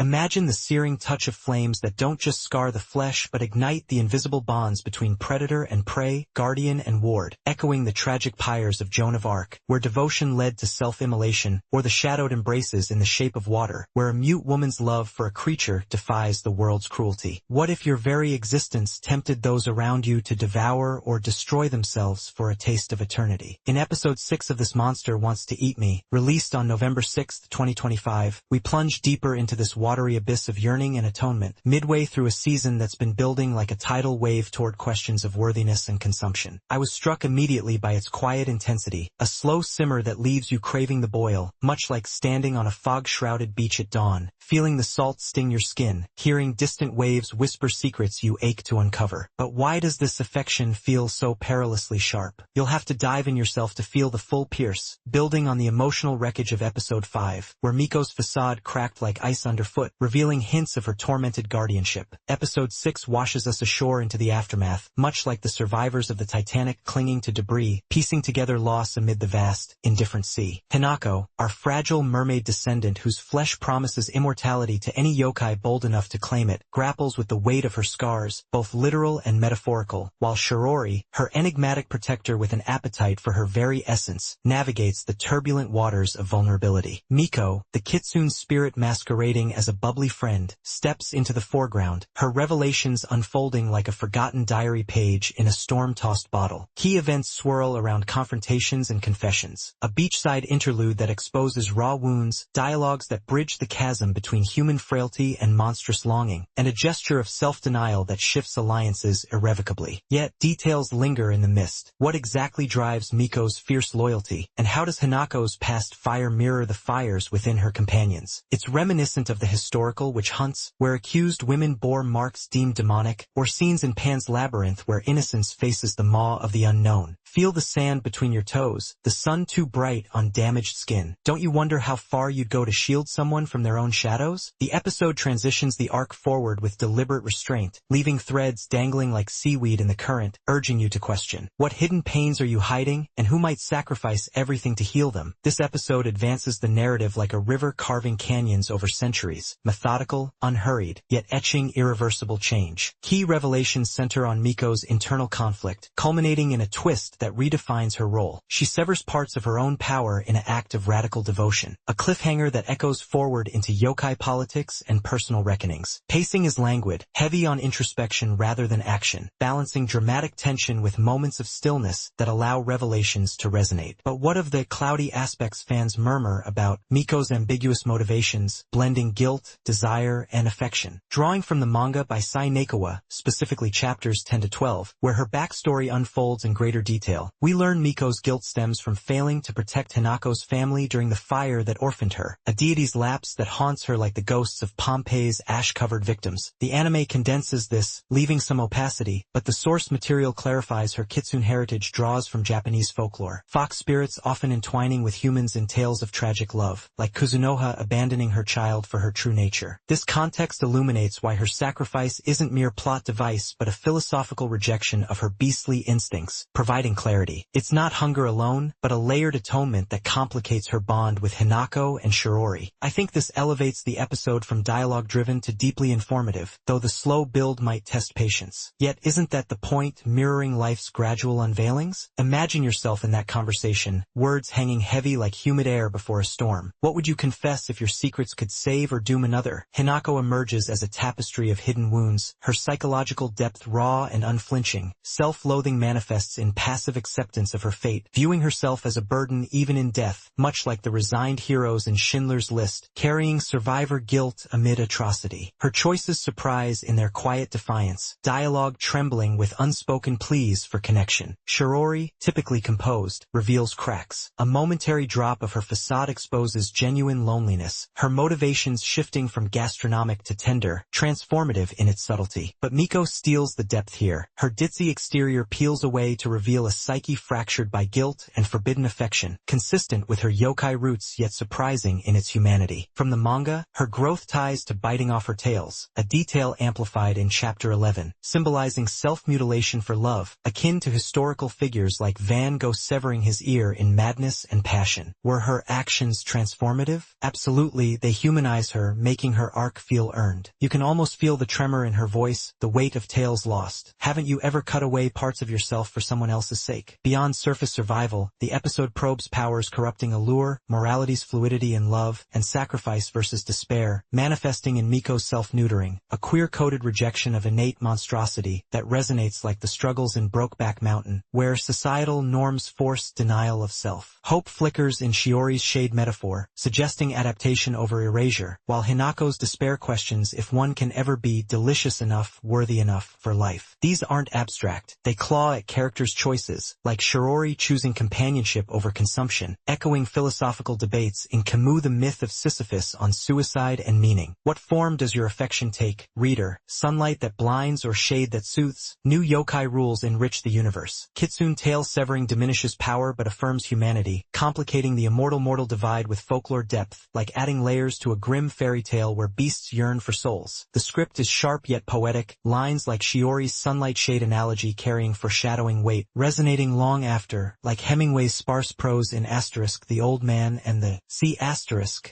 Imagine the searing touch of flames that don't just scar the flesh but ignite the invisible bonds between predator and prey, guardian and ward, echoing the tragic pyres of Joan of Arc, where devotion led to self-immolation, or the shadowed embraces in the shape of water, where a mute woman's love for a creature defies the world's cruelty. What if your very existence tempted those around you to devour or destroy themselves for a taste of eternity? In episode 6 of This Monster Wants to Eat Me, released on November 6, 2025, we plunge deeper into this watery abyss of yearning and atonement, midway through a season that's been building like a tidal wave toward questions of worthiness and consumption. I was struck immediately by its quiet intensity, a slow simmer that leaves you craving the boil, much like standing on a fog-shrouded beach at dawn, feeling the salt sting your skin, hearing distant waves whisper secrets you ache to uncover. But why does this affection feel so perilously sharp? You'll have to dive in yourself to feel the full pierce, building on the emotional wreckage of episode 5, where Miko's facade cracked like ice underfoot, revealing hints of her tormented guardianship. Episode 6 washes us ashore into the aftermath, much like the survivors of the Titanic clinging to debris, piecing together loss amid the vast, indifferent sea. Hinako, our fragile mermaid descendant whose flesh promises immortality to any yokai bold enough to claim it, grapples with the weight of her scars, both literal and metaphorical, while Shirori, her enigmatic protector with an appetite for her very essence, navigates the turbulent waters of vulnerability. Miko, the kitsune spirit masquerading as a bubbly friend, steps into the foreground, her revelations unfolding like a forgotten diary page in a storm-tossed bottle. Key events swirl around confrontations and confessions, a beachside interlude that exposes raw wounds, dialogues that bridge the chasm between human frailty and monstrous longing, and a gesture of self-denial that shifts alliances irrevocably. Yet, details linger in the mist. What exactly drives Miko's fierce loyalty, and how does Hanako's past fire mirror the fires within her companions? It's reminiscent of the historical witch hunts, where accused women bore marks deemed demonic, or scenes in Pan's Labyrinth where innocence faces the maw of the unknown. Feel the sand between your toes, the sun too bright on damaged skin. Don't you wonder how far you'd go to shield someone from their own shadows? The episode transitions the arc forward with deliberate restraint, leaving threads dangling like seaweed in the current, urging you to question. What hidden pains are you hiding, and who might sacrifice everything to heal them? This episode advances the narrative like a river carving canyons over centuries, methodical, unhurried, yet etching irreversible change. Key revelations center on Miko's internal conflict, culminating in a twist that redefines her role. She severs parts of her own power in an act of radical devotion, a cliffhanger that echoes forward into yokai politics and personal reckonings. Pacing is languid, heavy on introspection rather than action, balancing dramatic tension with moments of stillness that allow revelations to resonate. But what of the cloudy aspects fans murmur about? Miko's ambiguous motivations, blending guilt, desire, and affection. Drawing from the manga by Sai Nakawa, specifically chapters 10 to 12, where her backstory unfolds in greater detail, we learn Miko's guilt stems from failing to protect Hanako's family during the fire that orphaned her, a deity's lapse that haunts her like the ghosts of Pompeii's ash-covered victims. The anime condenses this, leaving some opacity, but the source material clarifies her kitsune heritage draws from Japanese folklore. Fox spirits often entwining with humans in tales of tragic love, like Kuzunoha abandoning her child for her true nature. This context illuminates why her sacrifice isn't mere plot device but a philosophical rejection of her beastly instincts, providing clarity. It's not hunger alone, but a layered atonement that complicates her bond with Hinako and Shirori. I think this elevates the episode from dialogue-driven to deeply informative, though the slow build might test patience. Yet isn't that the point, mirroring life's gradual unveilings? Imagine yourself in that conversation, words hanging heavy like humid air before a storm. What would you confess if your secrets could save or doom another? Hinako emerges as a tapestry of hidden wounds, her psychological depth raw and unflinching. Self-loathing manifests in passive acceptance of her fate, viewing herself as a burden even in death, much like the resigned heroes in Schindler's List, carrying survivor guilt amid atrocity. Her choices surprise in their quiet defiance, dialogue trembling with unspoken pleas for connection. Shirori, typically composed, reveals cracks. A momentary drop of her facade exposes genuine loneliness, her motivations shifting from gastronomic to tender, transformative in its subtlety. But Miko steals the depth here. Her ditzy exterior peels away to reveal a psyche fractured by guilt and forbidden affection, consistent with her yokai roots yet surprising in its humanity. From the manga, her growth ties to biting off her tails, a detail amplified in chapter 11, symbolizing self-mutilation for love, akin to historical figures like Van Gogh severing his ear in Madness and Passion. Were her actions transformative? Absolutely, they humanize her, making her arc feel earned. You can almost feel the tremor in her voice, the weight of tales lost. Haven't you ever cut away parts of yourself for someone else's sake? Beyond surface survival, the episode probes powers corrupting allure, morality's fluidity in love, and sacrifice versus despair, manifesting in Miko's self-neutering, a queer-coded rejection of innate monstrosity that resonates like the struggles in Brokeback Mountain, where societal norms force denial of self. Hope flickers in Shiori's shade metaphor, suggesting adaptation over erasure, while Hinako's despair questions if one can ever be delicious enough, worthy enough for life. These aren't abstract. They claw at characters' choices, like Shiori choosing companionship over consumption, echoing philosophical debates in Camus' The Myth of Sisyphus on suicide and meaning. What form does your affection take, reader? Sunlight that blinds or shade that soothes? New yokai rules enrich the universe. Kitsune tale severing diminishes power but affirms humanity, complicating the immortal-mortal divide with folklore depth, like adding layers to a grim fairy tale where beasts yearn for souls. The script is sharp yet poetic, lines like Shiori's sunlight shade analogy carrying foreshadowing weight, resonating long after, like Hemingway's sparse prose in *, The Old Man and the C*,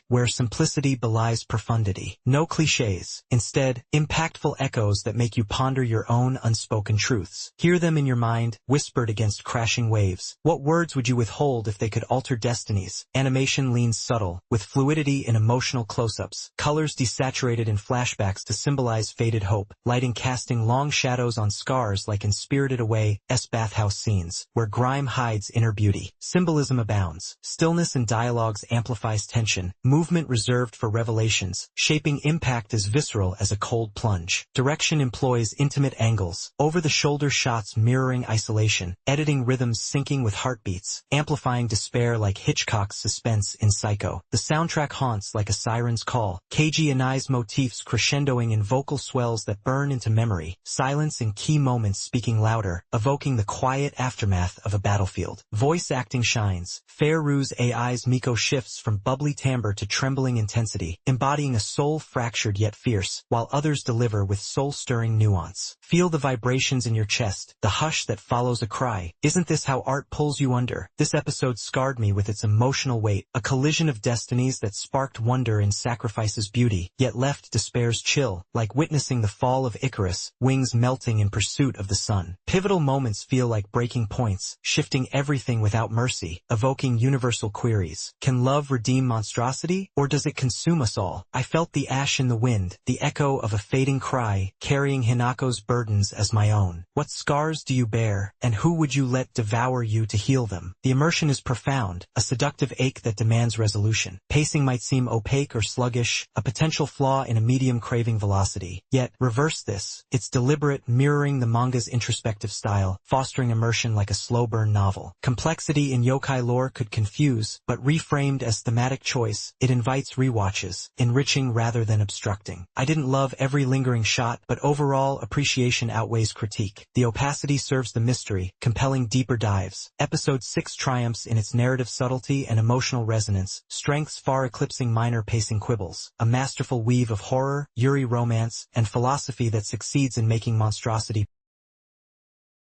where simplicity belies profundity. No cliches. Instead, impactful echoes that make you ponder your own unspoken truths. Hear them in your mind, whispered against crashing waves. What words would you withhold if they could alter destinies? Animation leans subtle, with fluidity in emotional close-ups, colors desaturated in flashbacks to symbolize faded hope, lighting casting long shadows on scars like in Spirited Away's bathhouse scenes, where grime hides inner beauty. Symbolism abounds. Stillness in dialogues amplifies tension, movement reserved for revelations, shaping impact as visceral as a cold plunge. Direction employs intimate angles, over-the-shoulder shots mirroring isolation, editing rhythms syncing with heartbeats, amplifying despair like Hitchcock's suspense in Psycho. The soundtrack haunts like a siren's call, Keiji Inai's motifs crescendoing in vocal swells that burn into memory, silence in key moments speaking louder, evoking the quiet aftermath of a battlefield. Voice acting shines. Fairu's AI's Miko shifts from bubbly timbre to trembling intensity, embodying a soul fractured yet fierce, while others deliver with soul-stirring nuance. Feel the vibrations in your chest, the hush that follows a cry. Isn't this how art pulls you under? This episode scarred me with its emotional weight, a collision of destinies that sparked wonder in sacrifice's beauty, yet left despair's chill, like witnessing the fall of Icarus, wings melting in pursuit of the sun. Pivotal moments feel like breaking points, shifting everything without mercy, evoking universal queries. Can love redeem monstrosity, or does it consume us all? I felt the ash in the wind, the echo of a fading cry, carrying Hinako's burdens as my own. What scars do you bear, and who would you let devour you to heal them? The immersion is profound, a seductive ache that demands resolution. Pacing might seem opaque or sluggish, a potential flaw in a medium craving velocity. Yet, reverse this. It's deliberate, mirroring the manga's introspective style, fostering immersion like a slow-burn novel. Complexity in yokai lore could confuse, but reframed as thematic choice, it invites rewatches, enriching rather than obstructing. I didn't love every lingering shot, but overall appreciation outweighs critique. The opacity serves the mystery, compelling deeper dives. Episode 6 triumphs in its narrative subtlety and emotional resonance, strengths far eclipsing minor pacing quibbles. A masterful weave of horror, Yuri romance, and philosophy that succeeds in making monstrosity